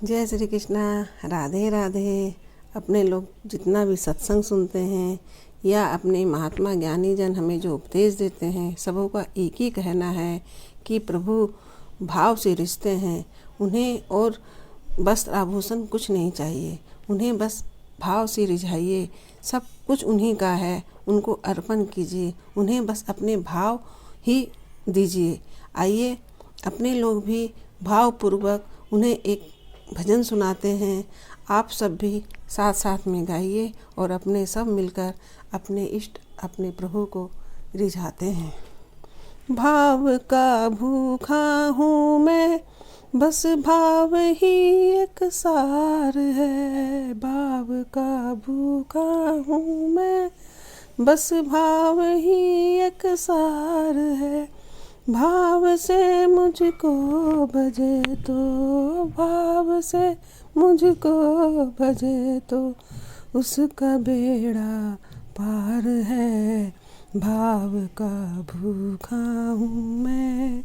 जय श्री कृष्णा। राधे राधे। अपने लोग जितना भी सत्संग सुनते हैं या अपने महात्मा ज्ञानी जन हमें जो उपदेश देते हैं, सबों का एक ही कहना है कि प्रभु भाव से रिश्ते हैं। उन्हें और वस्त्र आभूषण कुछ नहीं चाहिए, उन्हें बस भाव से रिझाइए। सब कुछ उन्हीं का है, उनको अर्पण कीजिए, उन्हें बस अपने भाव ही दीजिए। आइए अपने लोग भी भावपूर्वक उन्हें एक भजन सुनाते हैं। आप सब भी साथ साथ में गाइए और अपने सब मिलकर अपने इष्ट अपने प्रभु को रिझाते हैं। भाव का भूखा हूँ मैं, बस भाव ही एक सार है। भाव का भूखा हूँ मैं, बस भाव ही एक सार है। भाव से मुझको भजे तो, भाव से मुझको भजे तो उसका बेड़ा पार है। भाव का भूखा हूँ मैं।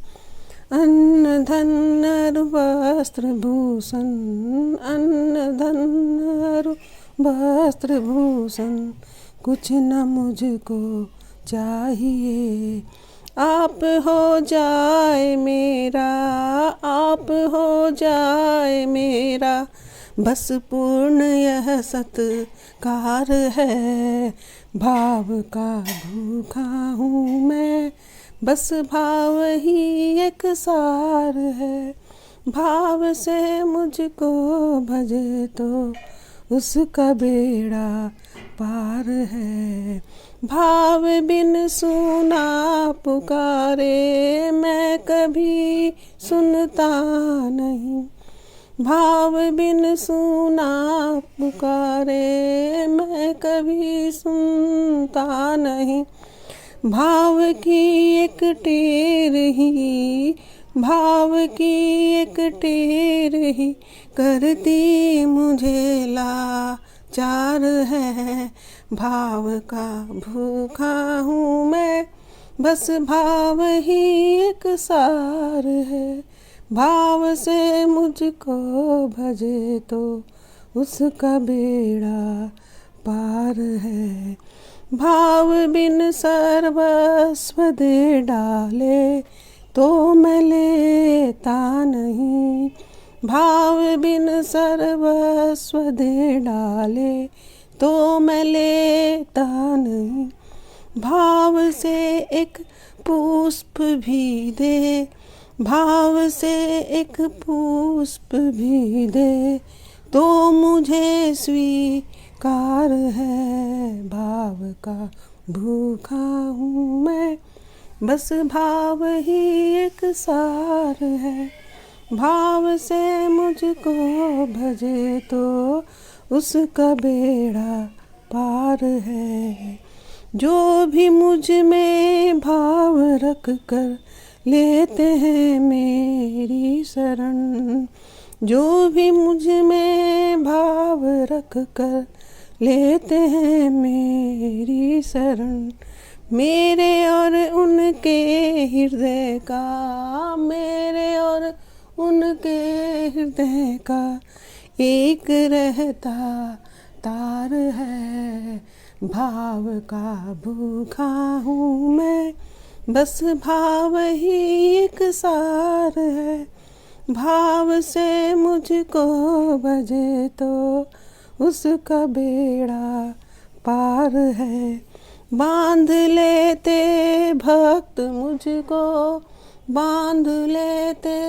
अन्न धन अरु वस्त्र भूषण, अन्न धन अरु वस्त्र भूषण कुछ न मुझको चाहिए। आप हो जाए मेरा, आप हो जाए मेरा, बस पूर्ण यह सत्कार है। भाव का भूखा हूँ मैं, बस भाव ही एक सार है। भाव से मुझको भजे तो उसका बेड़ा पार है। भाव बिन सुना पुकारे मैं कभी सुनता नहीं। भाव बिन सुना पुकारे मैं कभी सुनता नहीं। भाव की एक टेर ही, भाव की एक टेर ही करती मुझे लाचार है। भाव का भूखा हूँ मैं, बस भाव ही एक सार है। भाव से मुझको भजे तो उसका बेड़ा पार है। भाव बिन सर्वस्व दे डाले तो मैं लेता नहीं। भाव बिन सर्वस्व दे डाले तो मैं लेता नहीं। भाव से एक पुष्प भी दे, भाव से एक पुष्प भी दे तो मुझे स्वीकार है। भाव का भूखा हूँ मैं, बस भाव ही एक सार है। भाव से मुझको भजे तो उसका बेड़ा पार है। जो भी मुझ में भाव रख कर लेते हैं मेरी शरण, जो भी मुझ में भाव रख कर लेते हैं मेरी शरण, मेरे और उनके हृदय का, मेरे और उनके हृदय का एक रहता तार है। भाव का भूखा हूँ मैं, बस भाव ही एक सार है। भाव से मुझको भजे तो उसका बेड़ा पार है। बांध लेते भक्त मुझको, बांध लेते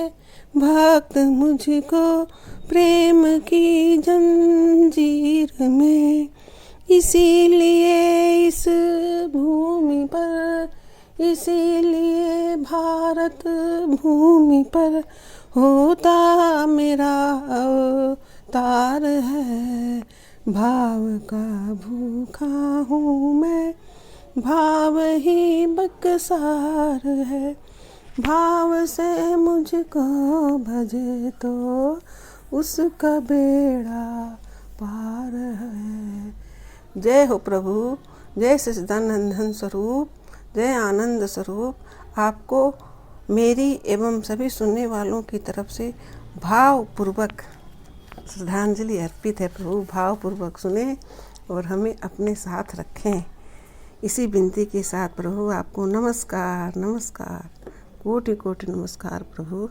भक्त मुझको प्रेम की जंजीर में। इसीलिए इस भूमि पर, इसीलिए भारत भूमि पर होता मेरा अवतार है। भाव का भूखा हूँ मैं, भाव ही बकसार है। भाव से मुझको भजे तो उसका बेड़ा पार है। जय हो प्रभु, जय सच्चिदानंद स्वरूप, जय आनंद स्वरूप। आपको मेरी एवं सभी सुनने वालों की तरफ से भाव पूर्वक श्रद्धांजलि अर्पित है। प्रभु भावपूर्वक सुने और हमें अपने साथ रखें। इसी विनती के साथ प्रभु आपको नमस्कार, नमस्कार, कोटि कोटि नमस्कार प्रभु।